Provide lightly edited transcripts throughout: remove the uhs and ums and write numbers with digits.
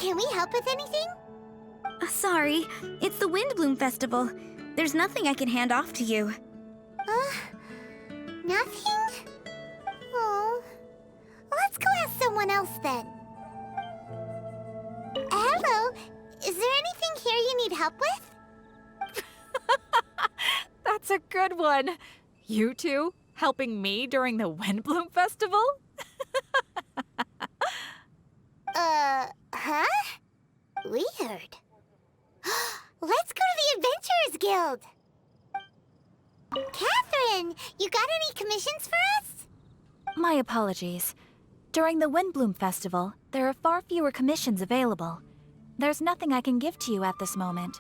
Can we help with anything? Sorry, it's the Windbloom Festival. There's nothing I can hand off to you. Nothing? Oh. Let's go ask someone else then. Hello, is there anything here you need help with? That's a good one. You two helping me during the Windbloom Festival? Huh? Weird. Let's go to the Adventurers Guild. Catherine, you got any commissions for us? My apologies. During the Windbloom Festival, there are far fewer commissions available. There's nothing I can give to you at this moment.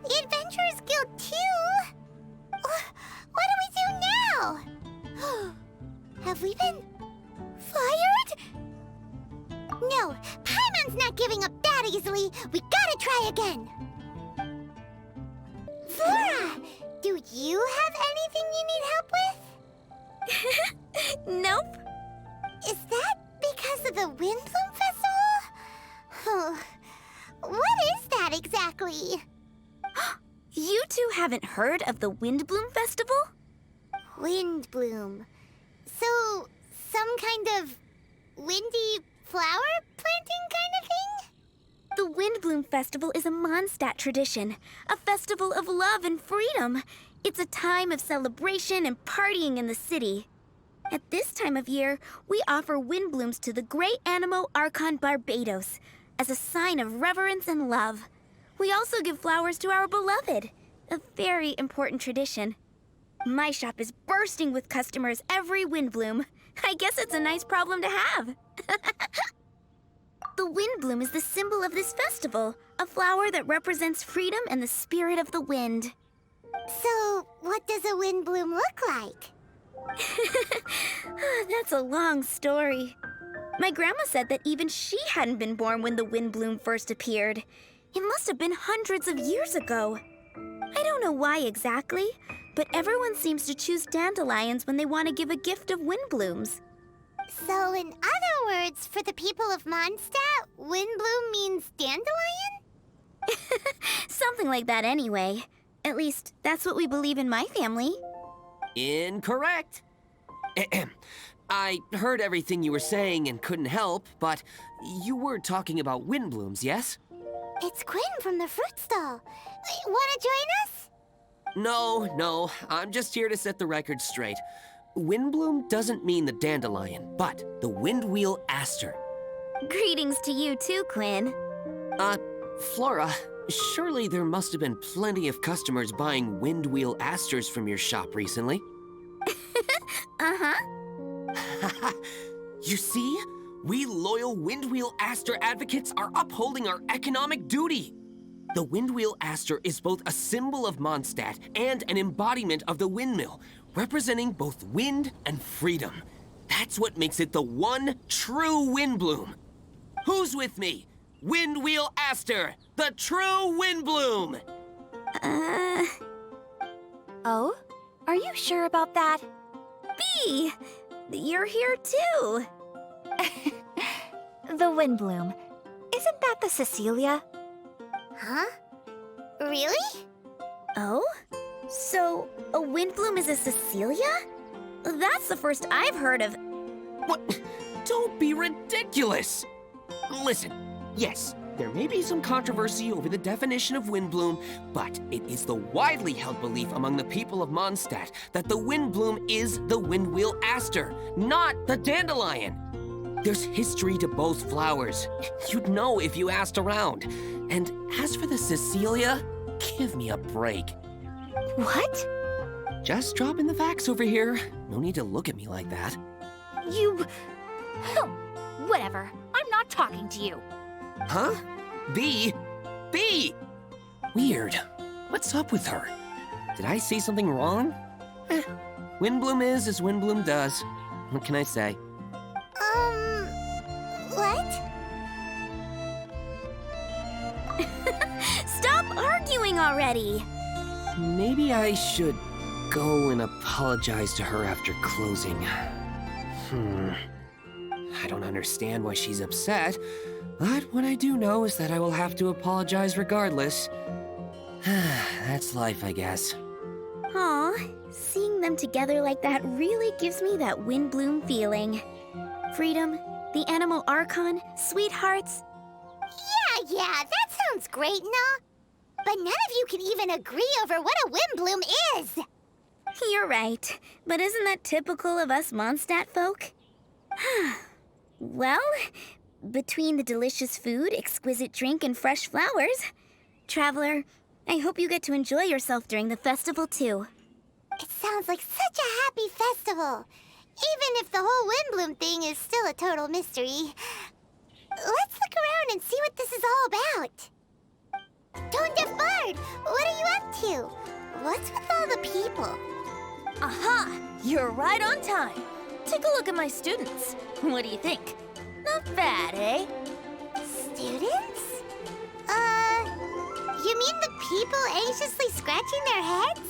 The Adventurers Guild too? What do we do now? Have we been fired? No, Paimon's not giving up that easily. We gotta try again. Flora, do you have anything you need help with? Nope. Is that because of the Windbloom Festival? What is that exactly? You two haven't heard of the Windbloom Festival? Windbloom. So, some kind of windy flower planting kind of thing? The Windbloom Festival is a Mondstadt tradition, a festival of love and freedom. It's a time of celebration and partying in the city. At this time of year, we offer windblooms to the great Animo Archon Barbados as a sign of reverence and love. We also give flowers to our beloved, a very important tradition. My shop is bursting with customers every windbloom. I guess it's a nice problem to have. The windbloom is the symbol of this festival, a flower that represents freedom and the spirit of the wind. So, what does a windbloom look like? That's a long story. My grandma said that even she hadn't been born when the windbloom first appeared. It must have been hundreds of years ago. I don't know why exactly, but everyone seems to choose dandelions when they want to give a gift of windblooms. So, in other words, for the people of Mondstadt, windbloom means dandelion? Something like that anyway. At least, that's what we believe in my family. Incorrect. I heard everything you were saying and couldn't help, but you were talking about windblooms, yes? It's Quinn from the fruit stall. Wanna join us? No, I'm just here to set the record straight. Windbloom doesn't mean the dandelion, but the windwheel aster. Greetings to you too, Quinn. Flora, surely there must have been plenty of customers buying windwheel asters from your shop recently. Uh-huh. You see? We loyal windwheel aster advocates are upholding our economic duty. The windwheel aster is both a symbol of Mondstadt and an embodiment of the windmill, representing both wind and freedom. That's what makes it the one true windbloom. Who's with me? Windwheel aster, the true windbloom! Oh? Are you sure about that? Bee! You're here too. The Windbloom. Isn't that the Cecilia? Huh? Really? Oh? So, a windbloom is a Cecilia? That's the first I've heard of. What? Don't be ridiculous! Listen, yes, there may be some controversy over the definition of windbloom, but it is the widely held belief among the people of Mondstadt that the windbloom is the windwheel aster, not the dandelion. There's history to both flowers. You'd know if you asked around. And as for the Cecilia, give me a break. What? Just dropping the facts over here. No need to look at me like that. You... Whatever. I'm not talking to you. Huh? Bee? Bee! Weird. What's up with her? Did I say something wrong? Windbloom is as Windbloom does. What can I say? What? Stop arguing already! Maybe I should go and apologize to her after closing. I don't understand why she's upset, but what I do know is that I will have to apologize regardless. That's life, I guess. Aw, seeing them together like that really gives me that Windbloom feeling. Freedom, the Animal Archon, sweethearts. Yeah, that sounds great and all. But none of you can even agree over what a Windbloom is. You're right, but isn't that typical of us Mondstadt folk? Well, between the delicious food, exquisite drink, and fresh flowers, Traveler, I hope you get to enjoy yourself during the festival too. It sounds like such a happy festival. Even if the whole Windbloom thing is still a total mystery. Let's look around and see what this is all about. Don't Bard, what are you up to? What's with all the people? Aha! You're right on time. Take a look at my students. What do you think? Not bad, eh? Students? You mean the people anxiously scratching their heads?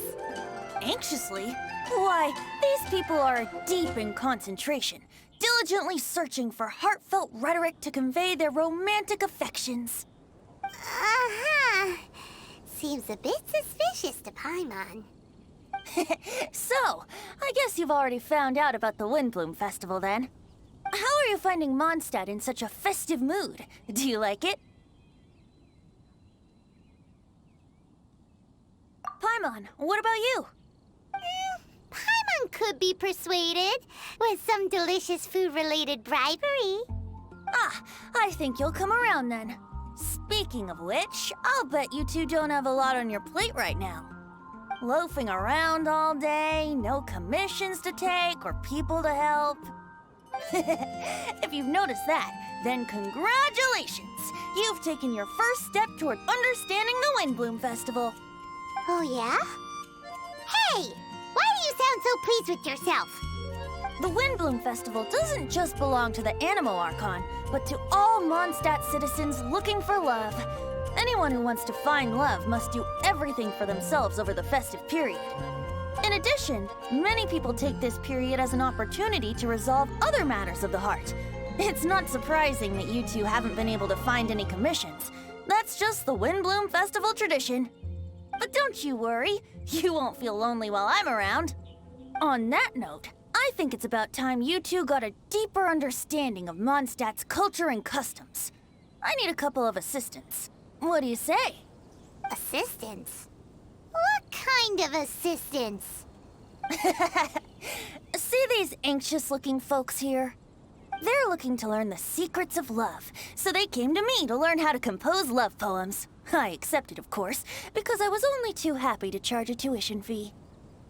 Anxiously? Why, these people are deep in concentration, diligently searching for heartfelt rhetoric to convey their romantic affections. Uh-huh. Seems a bit suspicious to Paimon. So, I guess you've already found out about the Windbloom Festival then. How are you finding Mondstadt in such a festive mood? Do you like it? Paimon, what about you? Paimon could be persuaded with some delicious food-related bribery. Ah, I think you'll come around then. Speaking of which, I'll bet you two don't have a lot on your plate right now. Loafing around all day, no commissions to take or people to help. If you've noticed that, then congratulations! You've taken your first step toward understanding the Windbloom Festival. Oh, yeah? Hey! Why do you sound so pleased with yourself? The Windbloom Festival doesn't just belong to the Animal Archon, but to all Mondstadt citizens looking for love. Anyone who wants to find love must do everything for themselves over the festive period. In addition, many people take this period as an opportunity to resolve other matters of the heart. It's not surprising that you two haven't been able to find any commissions. That's just the Windbloom Festival tradition. But don't you worry, you won't feel lonely while I'm around. On that note, I think it's about time you two got a deeper understanding of Mondstadt's culture and customs. I need a couple of assistants. What do you say? Assistance? What kind of assistance? See these anxious-looking folks here? They're looking to learn the secrets of love, so they came to me to learn how to compose love poems. I accepted, of course, because I was only too happy to charge a tuition fee.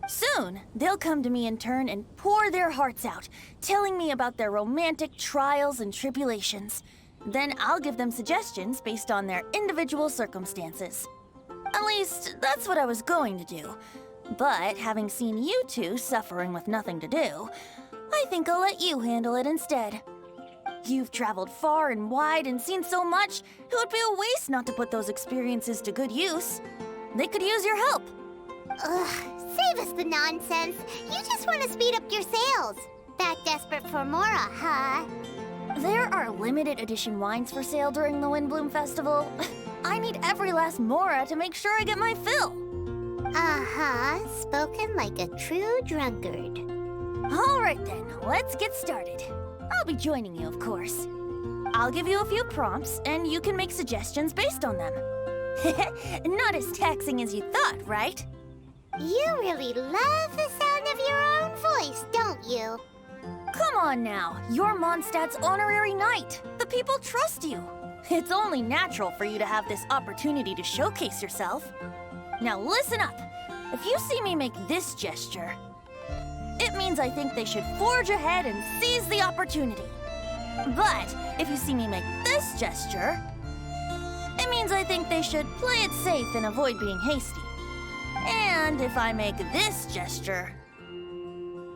Soon, they'll come to me in turn and pour their hearts out, telling me about their romantic trials and tribulations. Then I'll give them suggestions based on their individual circumstances. At least, that's what I was going to do. But having seen you two suffering with nothing to do, I think I'll let you handle it instead. You've traveled far and wide and seen so much, it would be a waste not to put those experiences to good use. They could use your help. Ugh, save us the nonsense. You just want to speed up your sales. That desperate for Mora, huh? There are limited edition wines for sale during the Windbloom Festival. I need every last Mora to make sure I get my fill. Uh-huh, spoken like a true drunkard. All right then, let's get started. I'll be joining you, of course. I'll give you a few prompts, and you can make suggestions based on them. Not as taxing as you thought, right? You really love the sound of your own voice, don't you? Come on now, you're Mondstadt's honorary knight. The people trust you. It's only natural for you to have this opportunity to showcase yourself. Now listen up. If you see me make this gesture, it means I think they should forge ahead and seize the opportunity. But if you see me make this gesture, it means I think they should play it safe and avoid being hasty. And if I make this gesture,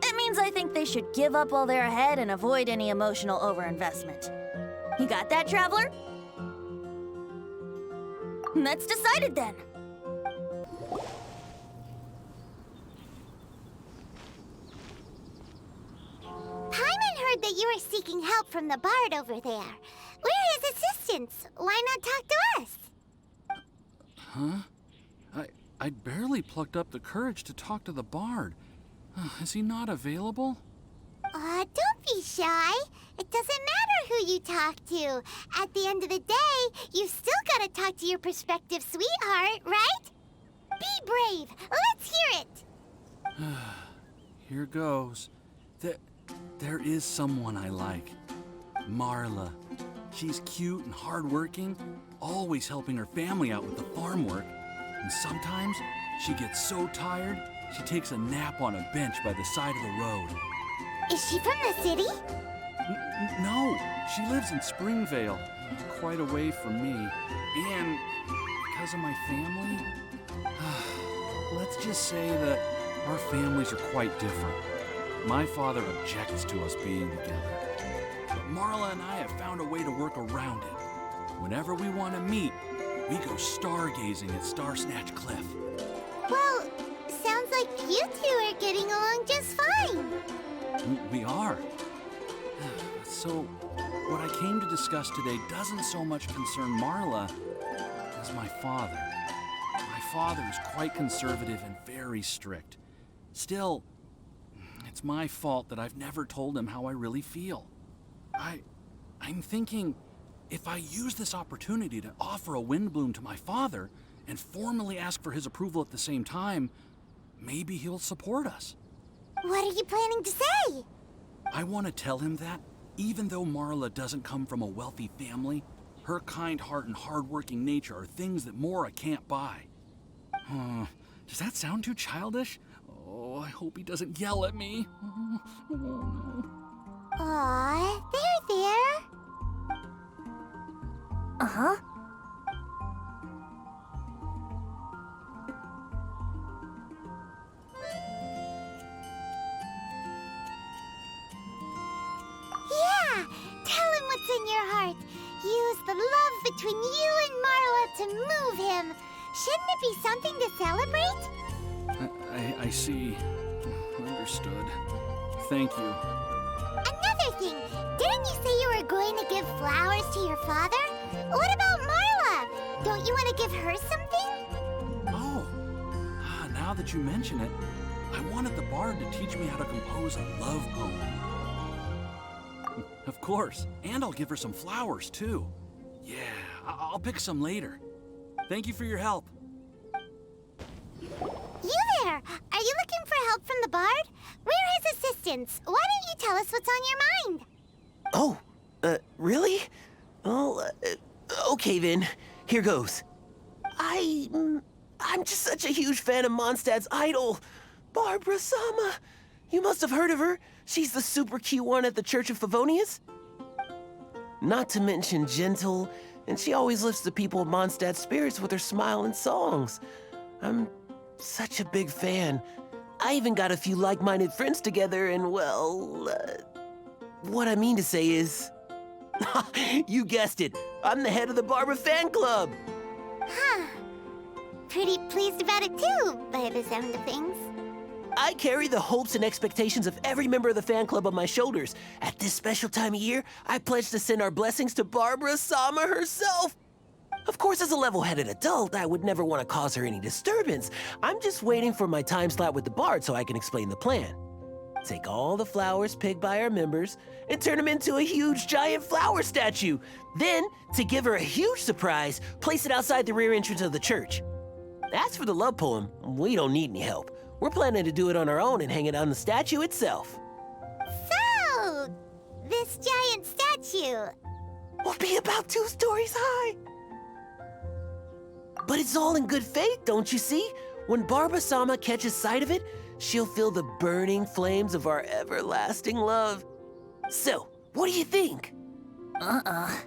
it means I think they should give up while they're ahead and avoid any emotional overinvestment. You got that, Traveler? That's decided then. Paimon heard that that you were seeking help from the bard over there. We're his assistants. Why not talk to us? Huh? I barely plucked up the courage to talk to the bard. Is he not available? Don't be shy. It doesn't matter who you talk to. At the end of the day, you've still got to talk to your prospective sweetheart, right? Be brave. Let's hear it. Here goes. There is someone I like. Marla. She's cute and hardworking, always helping her family out with the farm work. And sometimes she gets so tired, she takes a nap on a bench by the side of the road. Is she from the city? No, she lives in Springvale, quite away from me. And because of my family, let's just say that our families are quite different. My father objects to us being together. But Marla and I have found a way to work around it. Whenever we want to meet, we go stargazing at Star Snatch Cliff. Well, sounds like you two are getting along just fine. We are. So, what I came to discuss today doesn't so much concern Marla as my father. My father is quite conservative and very strict. Still, it's my fault that I've never told him how I really feel. I'm thinking, if I use this opportunity to offer a windbloom to my father and formally ask for his approval at the same time, maybe he'll support us. What are you planning to say? I want to tell him that, even though Marla doesn't come from a wealthy family, her kind heart and hardworking nature are things that Mora can't buy. Does that sound too childish? Oh, I hope he doesn't yell at me. Oh, no. Aw, there. Uh-huh. Yeah, tell him what's in your heart. Use the love between you and Marla to move him. Shouldn't it be something to celebrate? I see. Understood. Thank you. Another thing, didn't you say you were going to give flowers to your father? What about Marla? Don't you want to give her something? Oh, now that you mention it, I wanted the bard to teach me how to compose a love poem. Of course, and I'll give her some flowers too. Yeah, I'll pick some later. Thank you for your help. You there! Are you looking for help from the bard? We're his assistants. Why don't you tell us what's on your mind? Oh, really? Well, okay then. Here goes. I'm just such a huge fan of Mondstadt's idol, Barbara Sama. You must have heard of her. She's the super cute one at the Church of Favonius. Not to mention gentle, and she always lifts the people of Mondstadt's spirits with her smile and songs. I'm such a big fan. I even got a few like-minded friends together, and well, what I mean to say is, you guessed it, I'm the head of the Barbara fan club. Huh. Pretty pleased about it too, by the sound of things. I carry the hopes and expectations of every member of the fan club on my shoulders. At this special time of year, I pledge to send our blessings to Barbara Sama herself. Of course, as a level-headed adult, I would never want to cause her any disturbance. I'm just waiting for my time slot with the bard so I can explain the plan. Take all the flowers picked by our members and turn them into a huge giant flower statue. Then, to give her a huge surprise, place it outside the rear entrance of the church. As for the love poem, we don't need any help. We're planning to do it on our own and hang it on the statue itself. So, this giant statue. Will be about 2 stories high. But it's all in good faith, don't you see? When Barbara Sama catches sight of it, she'll feel the burning flames of our everlasting love. So, what do you think? A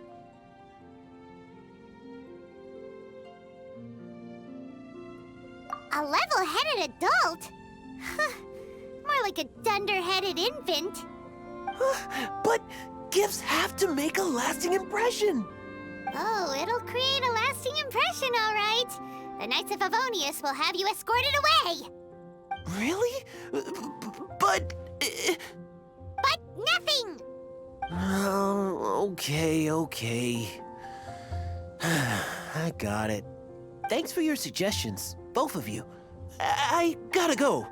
level-headed adult? More like a dunder-headed infant. But gifts have to make a lasting impression. Oh, it'll create a lasting impression, all right. The Knights of Favonius will have you escorted away. Really? But... But nothing! Oh, okay. I got it. Thanks for your suggestions, both of you. I gotta go.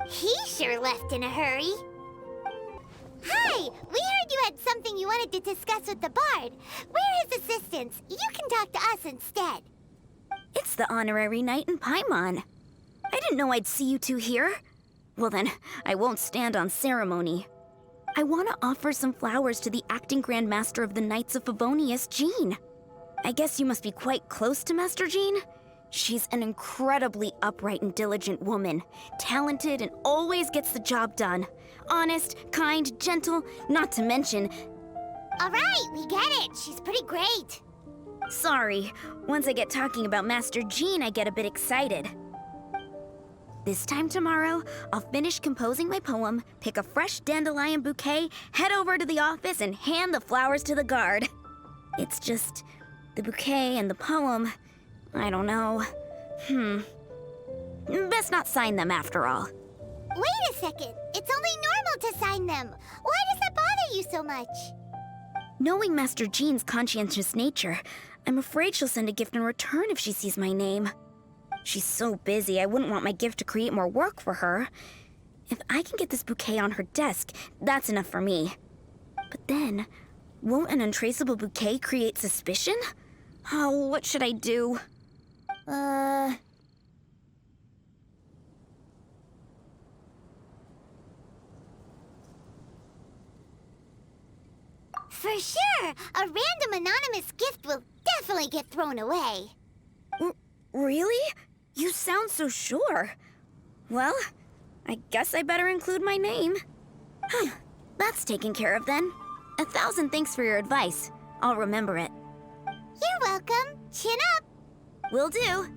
He sure left in a hurry. Hi! We heard you had something you wanted to discuss with the bard. We're his assistants. You can talk to us instead. It's the honorary knight in Paimon. I didn't know I'd see you two here. Well then, I won't stand on ceremony. I want to offer some flowers to the acting Grand Master of the Knights of Favonius, Jean. I guess you must be quite close to Master Jean? She's an incredibly upright and diligent woman, talented and always gets the job done. Honest, kind, gentle, not to mention... All right, we get it. She's pretty great. Sorry, once I get talking about Master Jean, I get a bit excited. This time tomorrow, I'll finish composing my poem, pick a fresh dandelion bouquet, head over to the office, and hand the flowers to the guard. It's just... the bouquet and the poem... I don't know. Best not sign them after all. Wait a second. It's only normal to sign them. Why does that bother you so much? Knowing Master Jean's conscientious nature, I'm afraid she'll send a gift in return if she sees my name. She's so busy, I wouldn't want my gift to create more work for her. If I can get this bouquet on her desk, that's enough for me. But then, won't an untraceable bouquet create suspicion? Oh, what should I do? For sure! A random anonymous gift will definitely get thrown away. Really? You sound so sure. Well, I guess I better include my name. That's taken care of then. 1,000 thanks for your advice. I'll remember it. You're welcome. Chin up. Will do.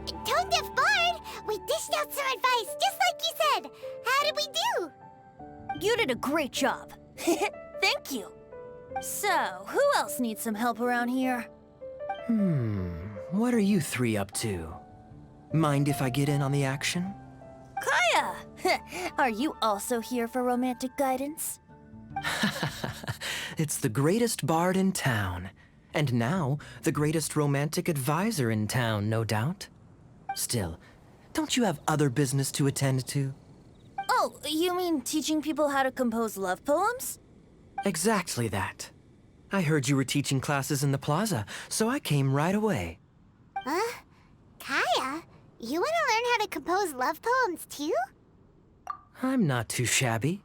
Tone Deaf Bard! We dished out some advice, just like you said. How did we do? You did a great job. Thank you. So, who else needs some help around here? What are you three up to? Mind if I get in on the action? Kaeya! Are you also here for romantic guidance? It's the greatest bard in town. And now, the greatest romantic advisor in town, no doubt. Still, don't you have other business to attend to? Oh, you mean teaching people how to compose love poems? Exactly that. I heard you were teaching classes in the plaza, so I came right away. Huh? Kaeya, you want to learn how to compose love poems too? I'm not too shabby.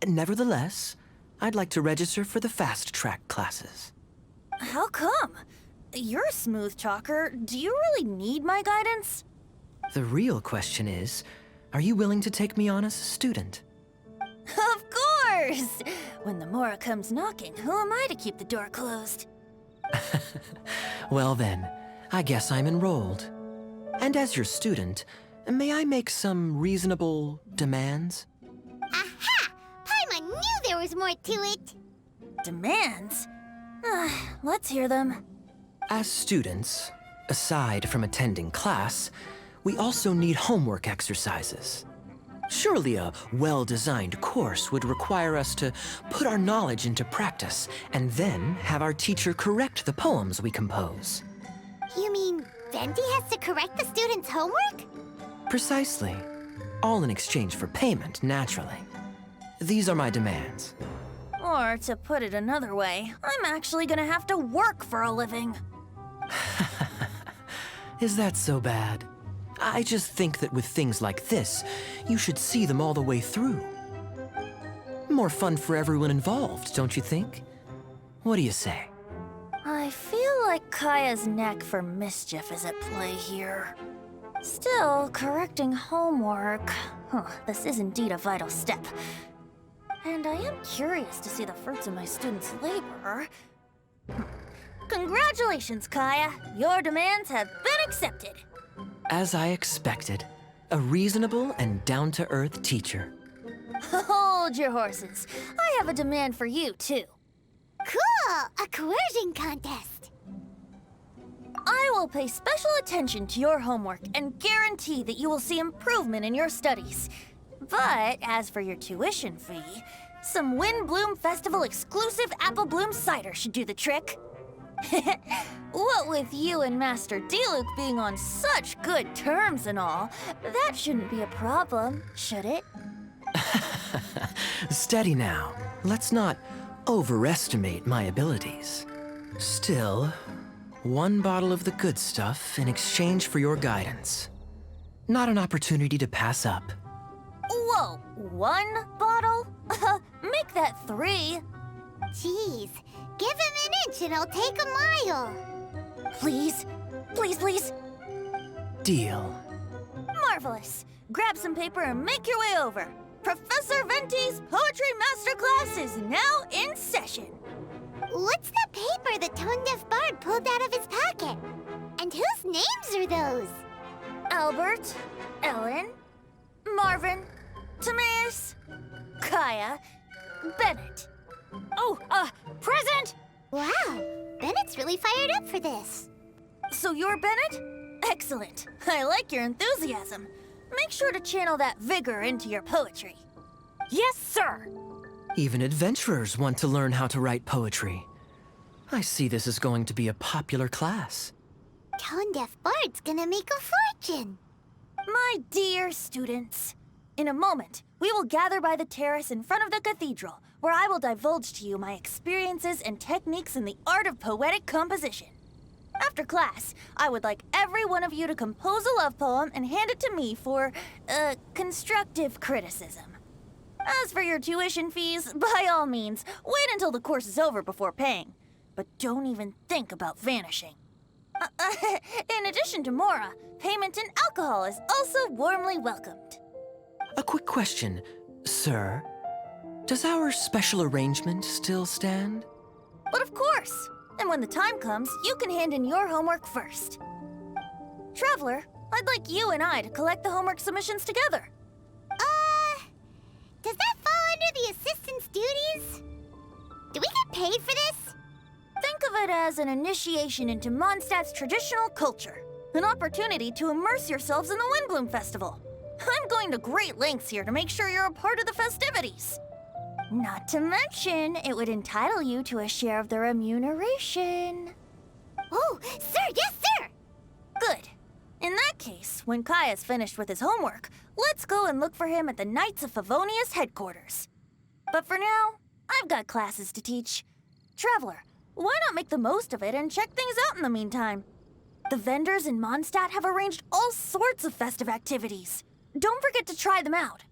Nevertheless, I'd like to register for the fast-track classes. How come? You're a smooth talker. Do you really need my guidance? The real question is, are you willing to take me on as a student? Of course! When the Mora comes knocking, who am I to keep the door closed? Well then, I guess I'm enrolled. And as your student, may I make some reasonable demands? Aha! Paimon knew there was more to it! Demands? Let's hear them. As students, aside from attending class, we also need homework exercises. Surely a well-designed course would require us to put our knowledge into practice and then have our teacher correct the poems we compose. You mean Venti has to correct the students' homework? Precisely. All in exchange for payment, naturally. These are my demands. Or, to put it another way, I'm actually gonna have to work for a living. Is that so bad? I just think that with things like this, you should see them all the way through. More fun for everyone involved, don't you think? What do you say? I feel like Kaeya's knack for mischief is at play here. Still, correcting homework... this is indeed a vital step. And I am curious to see the fruits of my students' labor. Congratulations, Kaeya! Your demands have been accepted! As I expected, a reasonable and down-to-earth teacher. Hold your horses. I have a demand for you, too. Cool! A coercion contest! I will pay special attention to your homework and guarantee that you will see improvement in your studies. But as for your tuition fee, some Windbloom Festival exclusive apple bloom cider should do the trick. What with you and Master Diluc being on such good terms and all, that shouldn't be a problem, should it? Steady now. Let's not overestimate my abilities. Still, one bottle of the good stuff in exchange for your guidance. Not an opportunity to pass up. Whoa, one bottle? Make that 3. Jeez, give him an inch and I'll take a mile. Please, please, please. Deal. Marvelous. Grab some paper and make your way over. Professor Venti's Poetry Masterclass is now in session. What's the paper the tone-deaf bard pulled out of his pocket? And whose names are those? Albert, Ellen, Marvin, Timaeus, Kaeya, Bennett. Oh, present! Wow, Bennett's really fired up for this. So you're Bennett? Excellent. I like your enthusiasm. Make sure to channel that vigor into your poetry. Yes, sir! Even adventurers want to learn how to write poetry. I see this is going to be a popular class. Tone-deaf bard's gonna make a fortune. My dear students, in a moment, we will gather by the terrace in front of the cathedral, where I will divulge to you my experiences and techniques in the art of poetic composition. After class, I would like every one of you to compose a love poem and hand it to me for, constructive criticism. As for your tuition fees, by all means, wait until the course is over before paying. But don't even think about vanishing. In addition to Mora, payment in alcohol is also warmly welcomed. A quick question, sir. Does our special arrangement still stand? But of course! And when the time comes, you can hand in your homework first. Traveler, I'd like you and I to collect the homework submissions together. Does that fall under the assistant's duties? Do we get paid for this? Think of it as an initiation into Mondstadt's traditional culture. An opportunity to immerse yourselves in the Windbloom Festival. I'm going to great lengths here to make sure you're a part of the festivities. Not to mention, it would entitle you to a share of the remuneration. Oh, sir, yes, sir! Good. In that case, when Kaeya's finished with his homework, let's go and look for him at the Knights of Favonius headquarters. But for now, I've got classes to teach. Traveler, why not make the most of it and check things out in the meantime? The vendors in Mondstadt have arranged all sorts of festive activities. Don't forget to try them out.